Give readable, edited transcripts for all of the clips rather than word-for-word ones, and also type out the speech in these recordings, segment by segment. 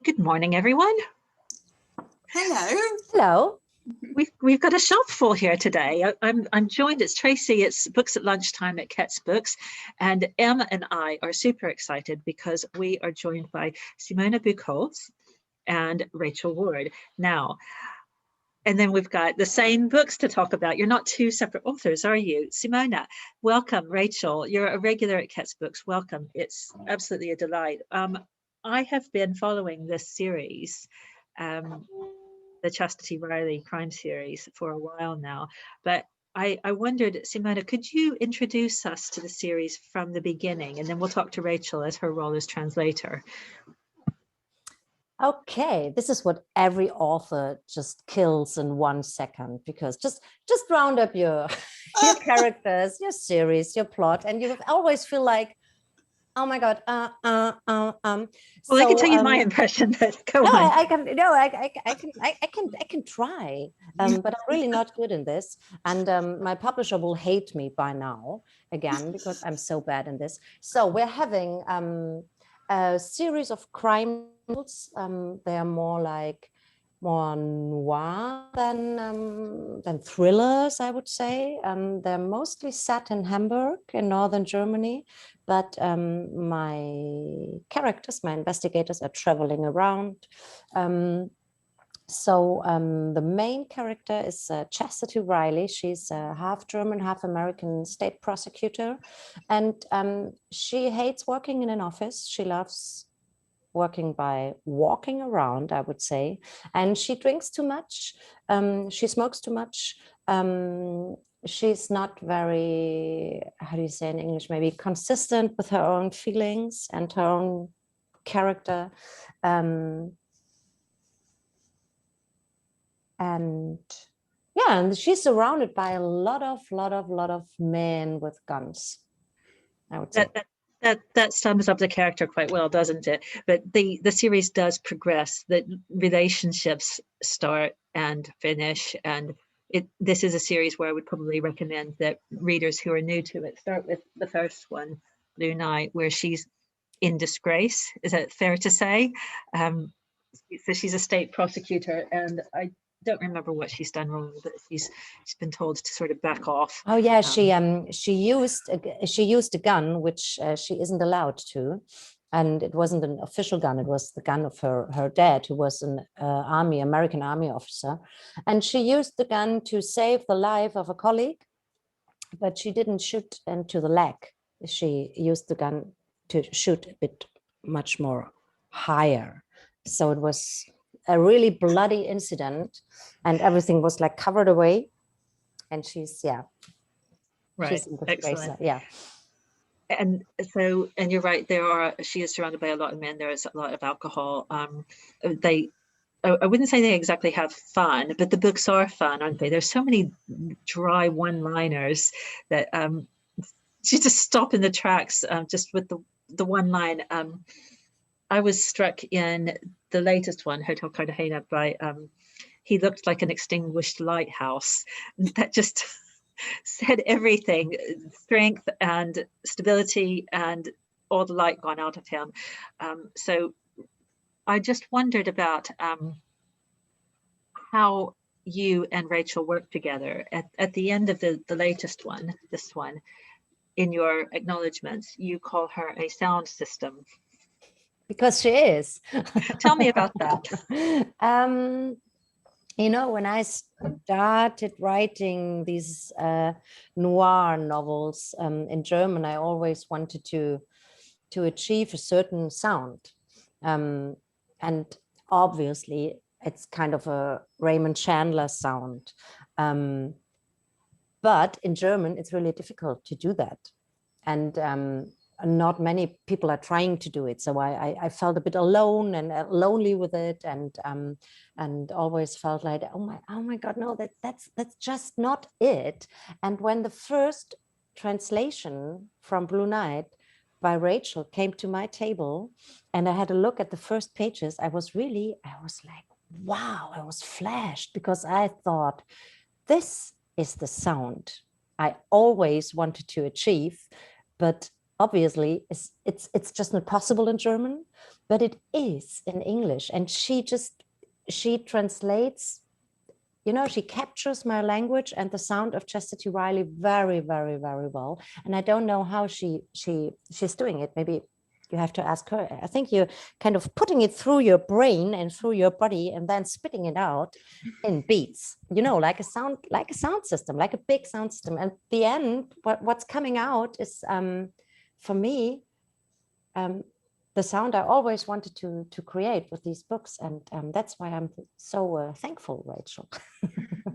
Good morning, everyone. Hello. Hello. We've got a shelf full here today. I'm joined. It's Tracy. It's Books at Lunchtime at Ket's Books, and Emma and I are super excited because we are joined by Simone Buchholz and Rachel Ward. Now, and then we've got the same books to talk about. You're not two separate authors, are you? Simone, welcome. Rachel, you're a regular at Ket's Books. Welcome. It's absolutely a delight. I have been following this series, the Chastity Riley crime series, for a while now, but I wondered, Simone, could you introduce us to the series from the beginning, and then we'll talk to Rachel as her role as translator. Okay, this is what every author just kills in 1 second, because just round up your characters, your series, your plot, and you always feel like, oh my God. Well, so, I can tell you my impression, but go on. I can try, but I'm really not good in this. And my publisher will hate me by now again, because I'm so bad in this. So we're having a series of crime novels. They are more noir than thrillers, I would say. They're mostly set in Hamburg in northern Germany, but my characters, my investigators, are traveling around. The main character is Chastity Riley. She's a half German, half American state prosecutor, and she hates working in an office. She loves working by walking around, I would say, and she drinks too much. She smokes too much. She's not very, how do you say in English, maybe consistent with her own feelings and her own character. And she's surrounded by a lot of men with guns, I would say. That sums up the character quite well, doesn't it? But the series does progress. The relationships start and finish, and this is a series where I would probably recommend that readers who are new to it start with the first one, Blue Night, where she's in disgrace. Is that fair to say? So she's a state prosecutor, and I don't remember what she's done wrong, but she's been told to sort of back off. Oh yeah, she used a gun which she isn't allowed to, and it wasn't an official gun. It was the gun of her dad, who was an American army officer, and she used the gun to save the life of a colleague, but she didn't shoot into the leg. She used the gun to shoot a bit much more higher. So it was a really bloody incident, and everything was like covered away, and she's right, she's in excellent. Yeah. And you're right, she is surrounded by a lot of men. There is a lot of alcohol. I wouldn't say they exactly have fun, but the books are fun, aren't they? There's so many dry one-liners that you just stop in the tracks just with the one line. I was struck in the latest one, Hotel Cartagena, by he looked like an extinguished lighthouse. That just said everything: strength and stability, and all the light gone out of him. So I just wondered about how you and Rachel work together. At the end of the latest one, this one, in your acknowledgements, you call her a sound system. Because she is. Tell me about that. You know, when I started writing these noir novels in German, I always wanted to achieve a certain sound. And obviously, it's kind of a Raymond Chandler sound. But in German, it's really difficult to do that. And not many people are trying to do it, so I felt a bit alone and lonely with it, and always felt like, oh my God, no, that's just not it. And when the first translation from Blue Night by Rachel came to my table, and I had a look at the first pages, I was like, wow, I was flashed, because I thought, this is the sound I always wanted to achieve, but obviously it's just not possible in German, but it is in English. And she translates, you know, she captures my language and the sound of Chastity Riley very, very, very well. And I don't know how she's doing it. Maybe you have to ask her. I think you're kind of putting it through your brain and through your body and then spitting it out in beats, you know, like a sound system, like a big sound system. And the end, what's coming out is, for me, the sound I always wanted to create with these books. And that's why I'm so thankful, Rachel,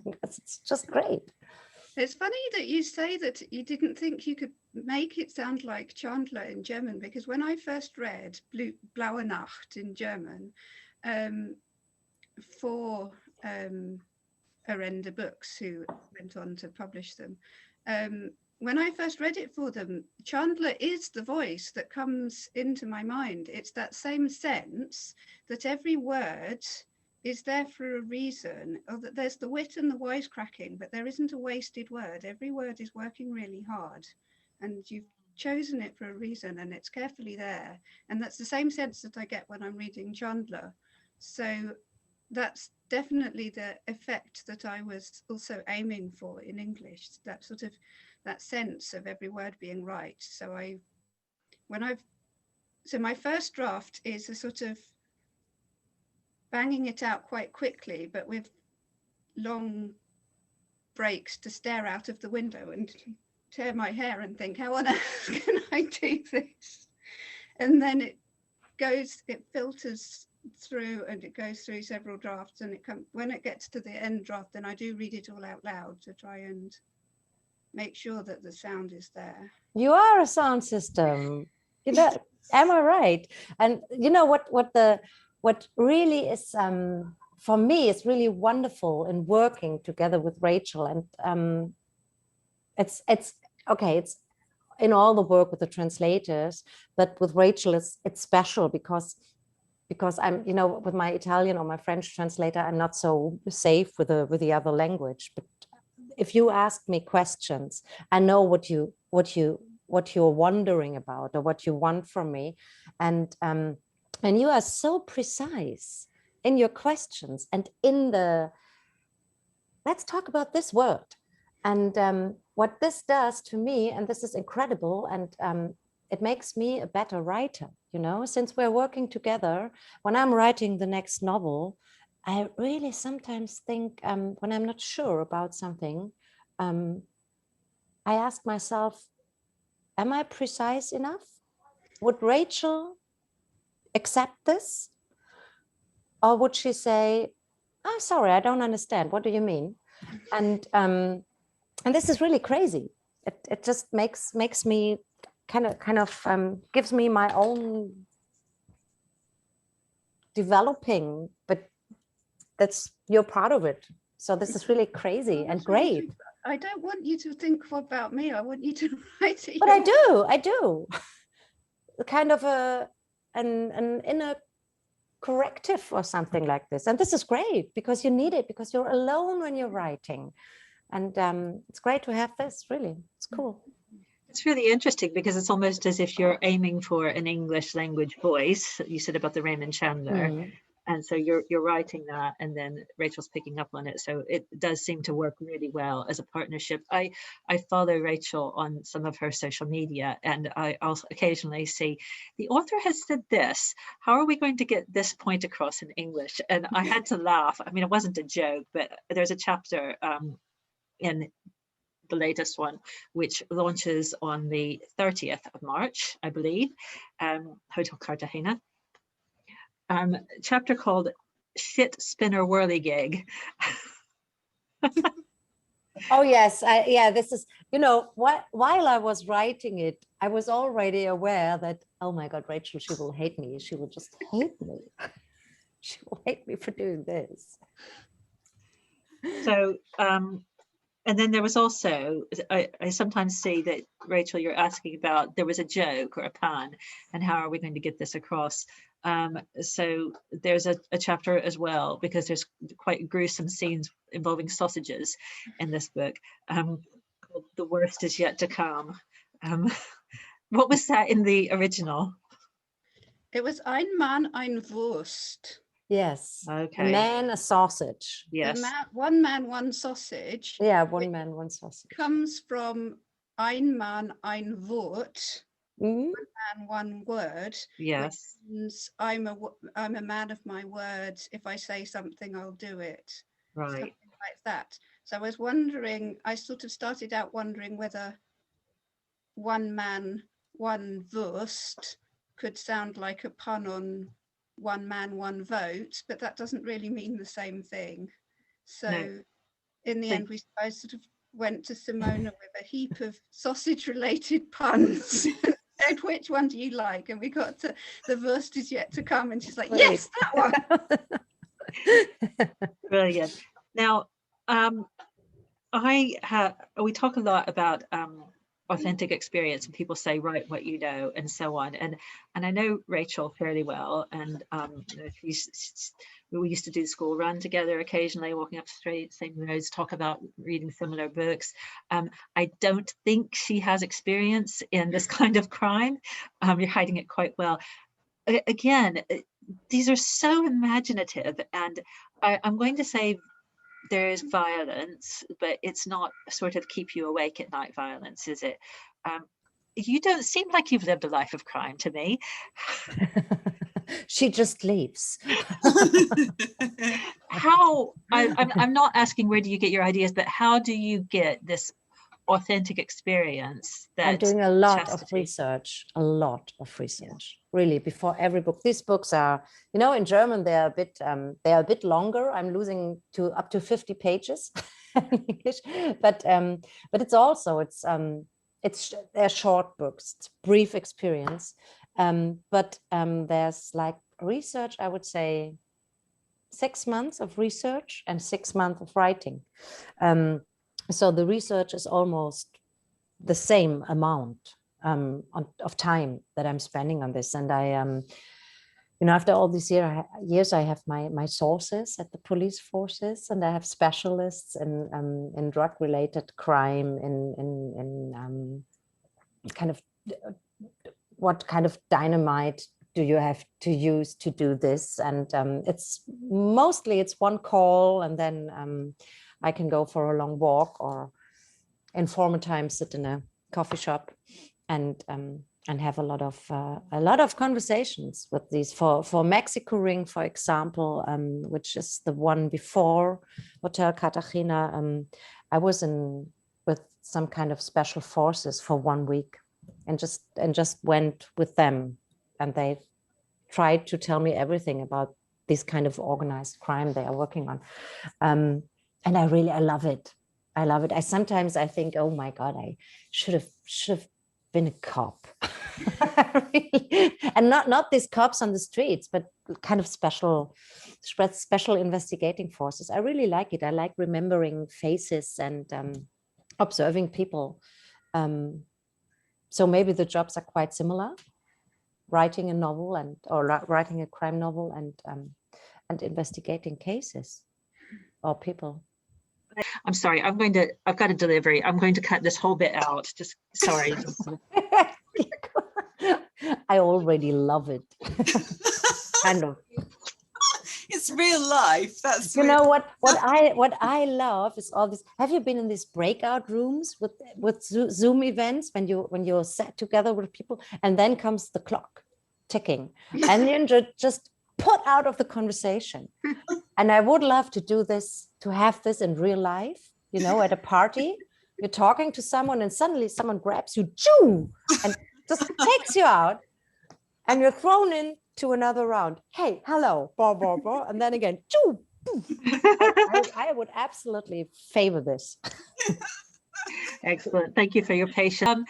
because it's just great. It's funny that you say that you didn't think you could make it sound like Chandler in German, because when I first read Blaue Nacht in German for Arenda Books, who went on to publish them, when I first read it for them, Chandler is the voice that comes into my mind. It's that same sense that every word is there for a reason, or that there's the wit and the wisecracking, but there isn't a wasted word. Every word is working really hard, and you've chosen it for a reason, and it's carefully there. And that's the same sense that I get when I'm reading Chandler. So that's definitely the effect that I was also aiming for in English, that sort of, that sense of every word being right. So my first draft is a sort of banging it out quite quickly, but with long breaks to stare out of the window and tear my hair and think, how on earth can I do this? And then it filters through, and it goes through several drafts, and when it gets to the end draft, then I do read it all out loud to try and make sure that the sound is there. You are a sound system, you know. Am I right? And you know what really is, for me, is really wonderful in working together with Rachel. And it's okay, it's in all the work with the translators, but with Rachel it's special because I'm, you know, with my Italian or my French translator, I'm not so safe with the other language. But if you ask me questions, I know what you're wondering about or what you want from me, and you are so precise in your questions and in the, let's talk about this word. And what this does to me, and this is incredible, and it makes me a better writer, you know, since we're working together. When I'm writing the next novel, I really sometimes think, when I'm not sure about something, I ask myself, am I precise enough? Would Rachel accept this? Or would she say, oh, sorry, I don't understand. What do you mean? And this is really crazy. It just makes me kind of gives me my own developing, but you're part of it. So this is really crazy and great. I don't want you to think about me. I want you to write it. But I do. Kind of an inner corrective or something like this. And this is great because you need it, because you're alone when you're writing. And it's great to have this, really. It's cool. It's really interesting because it's almost as if you're aiming for an English language voice. You said about the Raymond Chandler. Mm. And so you're writing that, and then Rachel's picking up on it. So it does seem to work really well as a partnership. I follow Rachel on some of her social media, and I also occasionally see the author has said this. How are we going to get this point across in English? And I had to laugh. I mean, it wasn't a joke, but there's a chapter in the latest one, which launches on the 30th of March, I believe, Hotel Cartagena. Chapter called Shit Spinner Whirligig. Oh yes, this is, you know, while I was writing it, I was already aware that, oh my God, Rachel, she will hate me. She will just hate me. She will hate me for doing this. So, and then there was also, I sometimes see that, Rachel, you're asking about, there was a joke or a pun, and how are we going to get this across? So there's a chapter as well, because there's quite gruesome scenes involving sausages in this book, called The Worst Is Yet to Come. What was that in the original? It was Ein Mann, ein Wurst. Yes. Okay. A man, a sausage. Yes. One man, one sausage. Yeah, one man, one sausage. Comes from Ein Mann, ein Wort. Mhm. One man, one word. Yes. Which means I'm a man of my word. If I say something, I'll do it. Right. Something like that. So I was wondering, I sort of started out wondering whether one man, one Wurst could sound like a pun on one man, one vote, but that doesn't really mean the same thing. So No. in the end, I sort of went to Simona with a heap of sausage-related puns. And which one do you like? And we got to the Wurst is yet to come, and she's like, Great. yes, that one. Brilliant. Now, we talk a lot about authentic experience, and people say, write what you know, and so on. And I know Rachel fairly well, and we used to do the school run together occasionally, walking up the same roads, talk about reading similar books. I don't think she has experience in this kind of crime. You're hiding it quite well. Again, these are so imaginative, and I'm going to say there is violence, but it's not sort of keep you awake at night violence, is it? You don't seem like you've lived a life of crime to me. She just leaves. How, I'm not asking where do you get your ideas, but how do you get this authentic experience? That I'm doing a lot of Chastity. research, really, before every book. These books are, you know, in German, they are a bit longer. I'm losing to up to 50 pages in English, but they're short books, it's brief experience. But there's like research, I would say 6 months of research and 6 months of writing. So the research is almost the same amount of time that I'm spending on this. And I, you know, after all these years, I have my sources at the police forces, and I have specialists in drug-related crime, in kind of what kind of dynamite do you have to use to do this? And it's one call, and then I can go for a long walk, or in former times sit in a coffee shop and have a lot of conversations with these. For Mexico Ring, for example, which is the one before Hotel Cartagena, I was with some kind of special forces for 1 week, and just went with them, and they tried to tell me everything about this kind of organized crime they are working on, and I love it. I love it. I sometimes think, oh my God, I should have been a cop. Really. And not these cops on the streets, but kind of special investigating forces. I really like it. I like remembering faces and observing people. So maybe the jobs are quite similar, writing a novel or writing a crime novel and investigating cases or people. I'm sorry, I've got a delivery. I'm going to cut this whole bit out. Just sorry. I already love it. Kind of. It's real life. That's you know what I love is all this. Have you been in these breakout rooms with Zoom events when you're sat together with people, and then comes the clock ticking, and you're just put out of the conversation? And I would love to do this, to have this in real life, you know, at a party. You're talking to someone and suddenly someone grabs you, choo, and just takes you out, and you're thrown into another round. Hey, hello, blah, blah, blah. And then again, choo. I would absolutely favor this. Excellent. Thank you for your patience.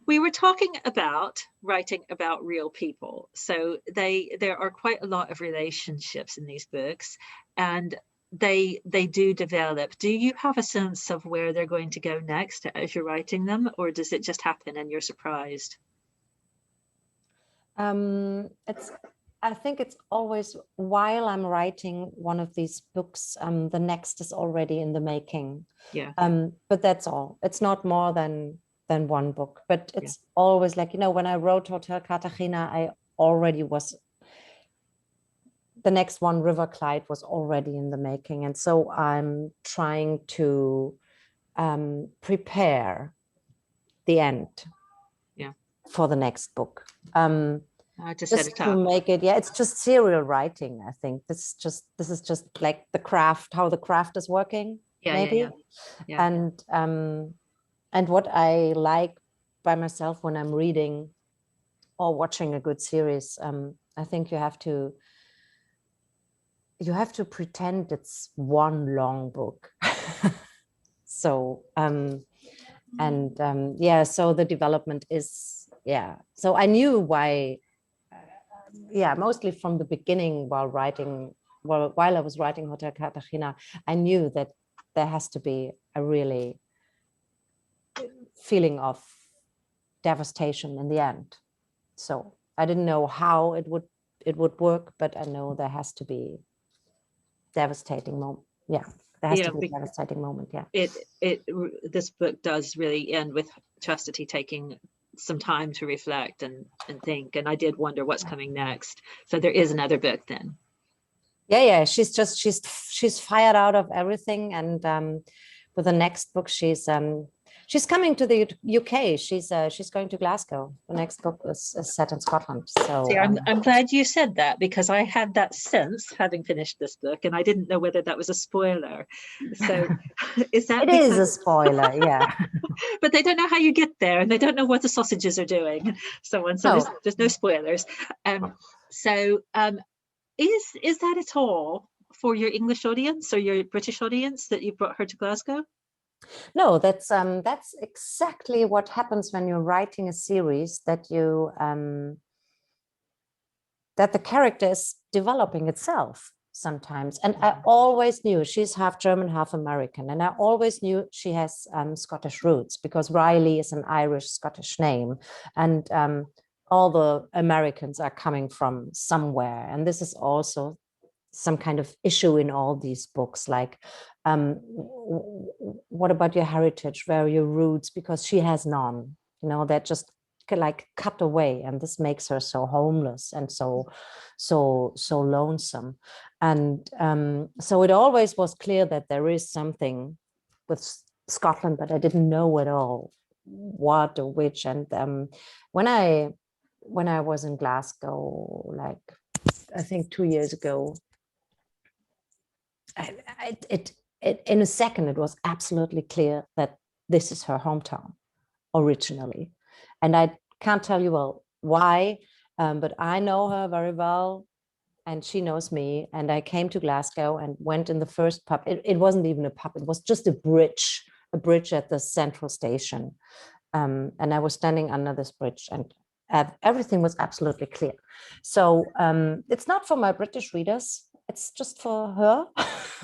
We were talking about writing about real people. So there are quite a lot of relationships in these books, and they do develop. Do you have a sense of where they're going to go next as you're writing them, or does it just happen and you're surprised? I think it's always, while I'm writing one of these books, the next is already in the making. Yeah. But that's all. It's not more than than one book, but it's always like, you know, when I wrote Hotel Cartagena, I already was, the next one, River Clyde, was already in the making. And so I'm trying to prepare the end for the next book. Just to make it, it's just serial writing. I think this is just like the craft, how the craft is working, maybe. And what I like by myself when I'm reading or watching a good series, I think you have to pretend it's one long book. So so the development is, so I knew why, mostly from the beginning while I was writing Hotel Cartagena, I knew that there has to be a really feeling of devastation in the end. So I didn't know how it would work, but I know there has to be devastating moment. There has to be a devastating moment. This book does really end with Chastity taking some time to reflect and think, and I did wonder what's coming next. So there is another book then. She's fired out of everything, and with the next book she's coming to the UK. She's going to Glasgow. The next book is set in Scotland. So see, I'm glad you said that, because I had that sense having finished this book, and I didn't know whether that was a spoiler. So is that? It is a spoiler, But they don't know how you get there, and they don't know what the sausages are doing, and so on. So there's no spoilers. Is that at all for your English audience or your British audience that you brought her to Glasgow? No, that's exactly what happens when you're writing a series, that you that the character is developing itself sometimes. And I always knew she's half German, half American, and I always knew she has Scottish roots, because Riley is an Irish Scottish name, and all the Americans are coming from somewhere. And this is also some kind of issue in all these books, like what about your heritage, where are your roots, because she has none, you know, that just like cut away, and this makes her so homeless and so lonesome. And so it always was clear that there is something with Scotland, but I didn't know at all what or which. And when I was in Glasgow, like I think 2 years ago, in a second it was absolutely clear that this is her hometown originally. And I can't tell you why, but I know her very well, and she knows me. And I came to Glasgow and went in the first pub. It wasn't even a pub, it was just a bridge at the central station. And I was standing under this bridge, and everything was absolutely clear. So it's not for my British readers, it's just for her.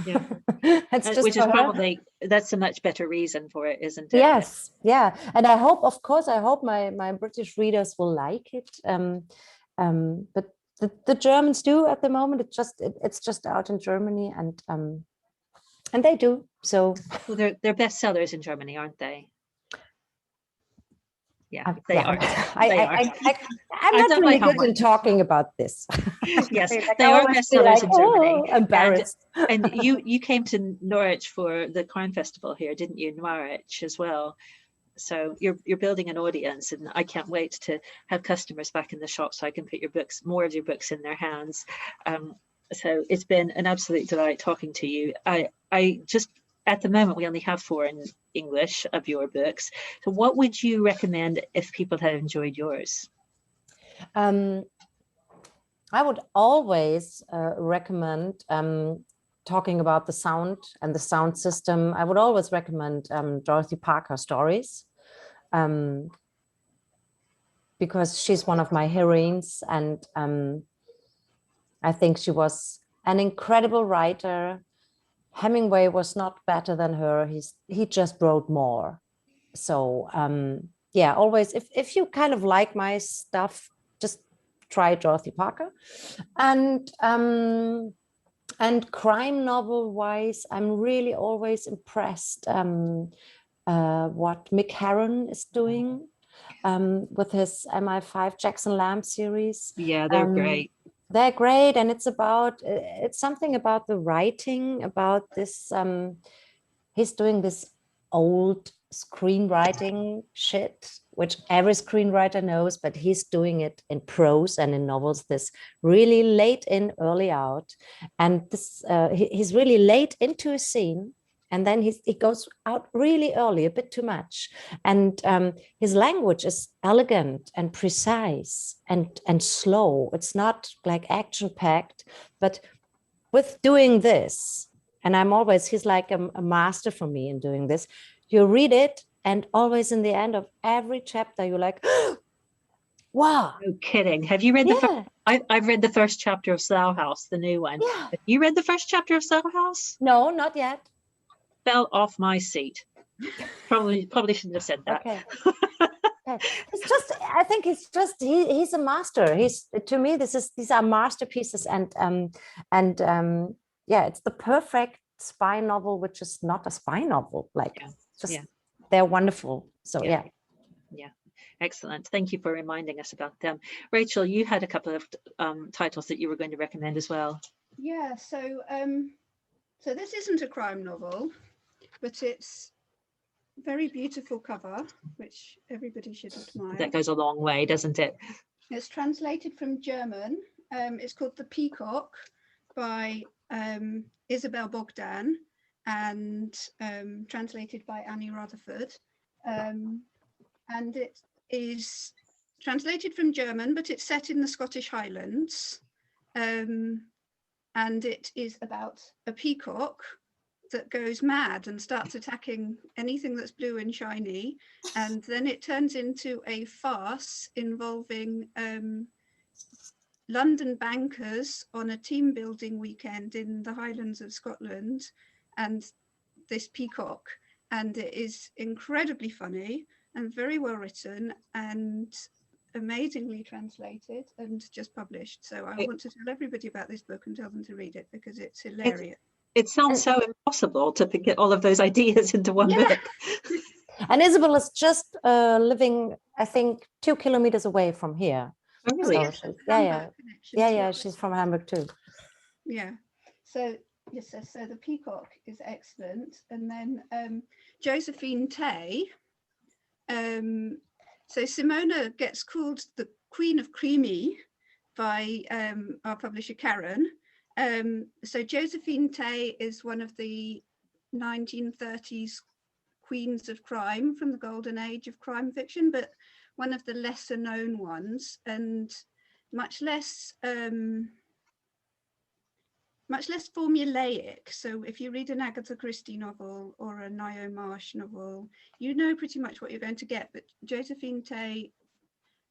Which is probably, that's a much better reason for it, isn't it? Yes, and I hope my British readers will like it. But the Germans do at the moment. It's just out in Germany, and they do. So well, they're bestsellers in Germany, aren't they? They are. I'm not really good in talking about this. Yes, they are bestsellers in Germany. Embarrassed. And you came to Norwich for the Crime Festival here, didn't you? Norwich as well. So you're building an audience, and I can't wait to have customers back in the shop so I can put more of your books in their hands. So it's been an absolute delight talking to you. I just, at the moment, we only have 4 in English of your books. So what would you recommend if people have enjoyed yours? I would always recommend, talking about the sound and the sound system, I would always recommend Dorothy Parker stories, because she's one of my heroines, and I think she was an incredible writer. Hemingway was not better than her. He just wrote more. So always, if you kind of like my stuff, just try Dorothy Parker. And crime novel wise, I'm really always impressed what Mick Herron is doing with his MI5 Jackson Lamb series. Yeah, they're great. They're great, and it's about, it's something about the writing, about this, he's doing this old screenwriting shit, which every screenwriter knows, but he's doing it in prose and in novels, this really late in, early out. And this, he's really late into a scene, and then he goes out really early, a bit too much. And his language is elegant and precise and slow. It's not like action-packed, but with doing this, and I'm always, he's like a master for me in doing this. You read it, and always in the end of every chapter, you're like, wow. No kidding. Have you read the first? I've read the first chapter of Slough House, the new one. Yeah. Have you read the first chapter of Slough House? No, not yet. Fell off my seat. Probably shouldn't have said that. Okay. Okay. It's just, I think it's just, he's a master. He's, to me, these are masterpieces, and yeah, it's the perfect spy novel, which is not a spy novel. Like, just they're wonderful. So yeah. Excellent. Thank you for reminding us about them. Rachel, you had a couple of titles that you were going to recommend as well. Yeah, so so this isn't a crime novel, but it's very beautiful cover, which everybody should admire. That goes a long way, doesn't it? It's translated from German. It's called The Peacock by Isabel Bogdan, and translated by Annie Rutherford. And it is translated from German, but it's set in the Scottish Highlands. And it is about a peacock that goes mad and starts attacking anything that's blue and shiny. And then it turns into a farce involving London bankers on a team building weekend in the Highlands of Scotland, and this peacock. And it is incredibly funny and very well written and amazingly translated and just published. So I want to tell everybody about this book and tell them to read it because it's hilarious. It sounds so impossible to get all of those ideas into one book. And Isabel is just living, I think, 2 kilometers away from here. Oh, really? So she's from Hamburg too. Yeah. So yes, so The Peacock is excellent. And then Josephine Tay. So Simona gets called the Queen of Creamy by our publisher Karen. So Josephine Tay is one of the 1930s queens of crime from the golden age of crime fiction, but one of the lesser known ones, and much less formulaic. So if you read an Agatha Christie novel or a Nio Marsh novel, you know pretty much what you're going to get. But Josephine Tay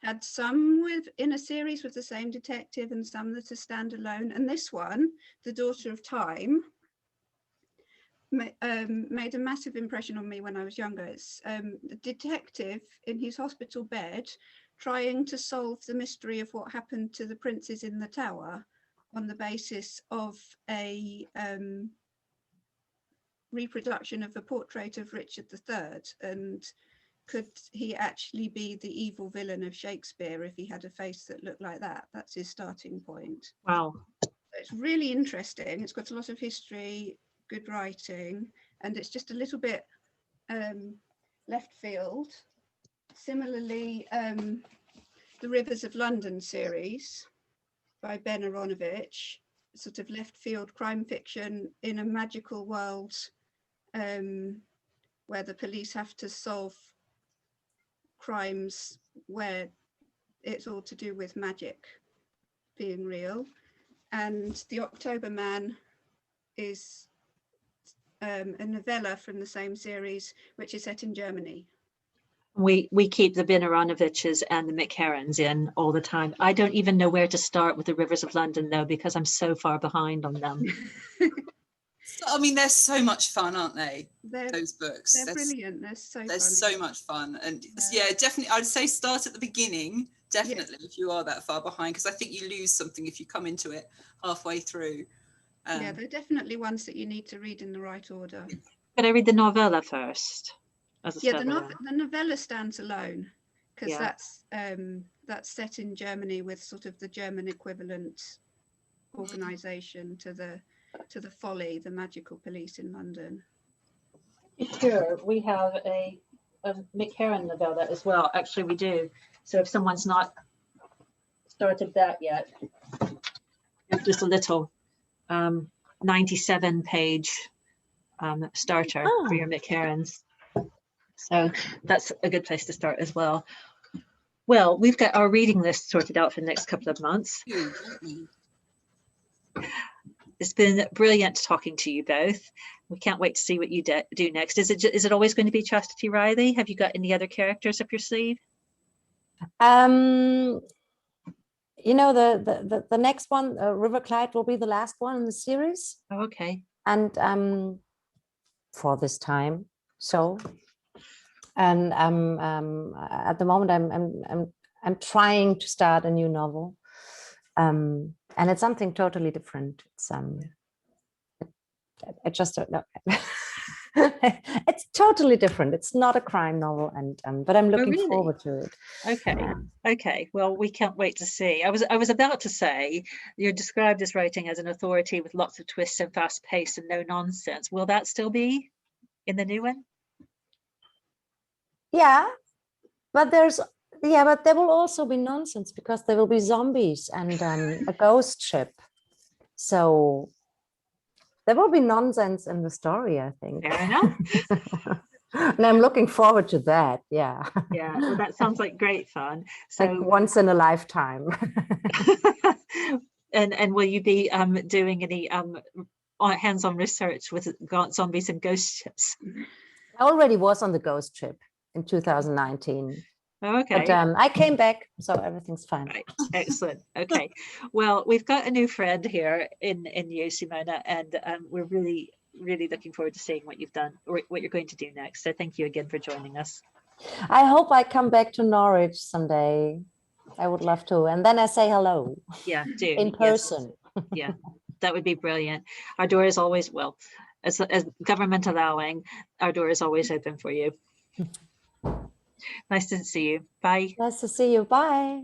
had some in a series with the same detective and some that are standalone. And this one, The Daughter of Time, made a massive impression on me when I was younger. It's the detective in his hospital bed trying to solve the mystery of what happened to the princes in the tower on the basis of a reproduction of a portrait of Richard III. And could he actually be the evil villain of Shakespeare if he had a face that looked like that? That's his starting point. Wow. It's really interesting. It's got a lot of history, good writing, and it's just a little bit left field. Similarly, the Rivers of London series by Ben Aaronovitch, sort of left field crime fiction in a magical world where the police have to solve crimes where it's all to do with magic being real. And The October Man is a novella from the same series, which is set in Germany. We keep the Ben Aaronovitches and the Mick Herrons in all the time. I don't even know where to start with the Rivers of London though, because I'm so far behind on them. I mean, they're so much fun, aren't they? Those books. They're brilliant. They're so funny. So much fun. And yeah, definitely, I'd say start at the beginning, definitely, if you are that far behind, because I think you lose something if you come into it halfway through. Yeah, they're definitely ones that you need to read in the right order. But I read the novella first. as a Yeah, standalone. the novella stands alone because Yeah. that's set in Germany with sort of the German equivalent organization to the Folly, the magical police in London. Here we have a Mick Herron novella as well. Actually, we do. So if someone's not started that yet, it's just a little 97-page starter for your Mick Herrons. So that's a good place to start as well. Well, we've got our reading list sorted out for the next couple of months. It's been brilliant talking to you both. We can't wait to see what you do next. Is it always going to be Chastity Riley? Have you got any other characters up your sleeve? You know, the next one, River Clyde, will be the last one in the series. Oh, okay. And for this time, so. And at the moment, I'm trying to start a new novel, and it's something totally different. It's I just don't know. It's totally different. It's not a crime novel, and but I'm looking forward to it. Okay. Okay. Well, we can't wait to see. I was about to say you're described as writing as an authority with lots of twists and fast pace and no nonsense. Will that still be in the new one? Yeah, but there will also be nonsense because there will be zombies and a ghost ship. So there will be nonsense in the story, I think. Fair enough. And I'm looking forward to that. Yeah. Yeah. Well, that sounds like great fun. So like once in a lifetime. and will you be doing any hands-on research with zombies and ghost ships? I already was on the ghost ship in 2019. Okay. But I came back, so everything's fine. Right. Excellent. Okay. Well, we've got a new friend here in you, Simona, and we're really looking forward to seeing what you've done or what you're going to do next. So thank you again for joining us. I hope I come back to Norwich someday. I would love to. And then I say hello. Yeah, do. In person. Yes. Yeah, that would be brilliant. Our door is always, well, as government allowing, our door is always open for you. Nice to see you. Bye. Nice to see you. Bye.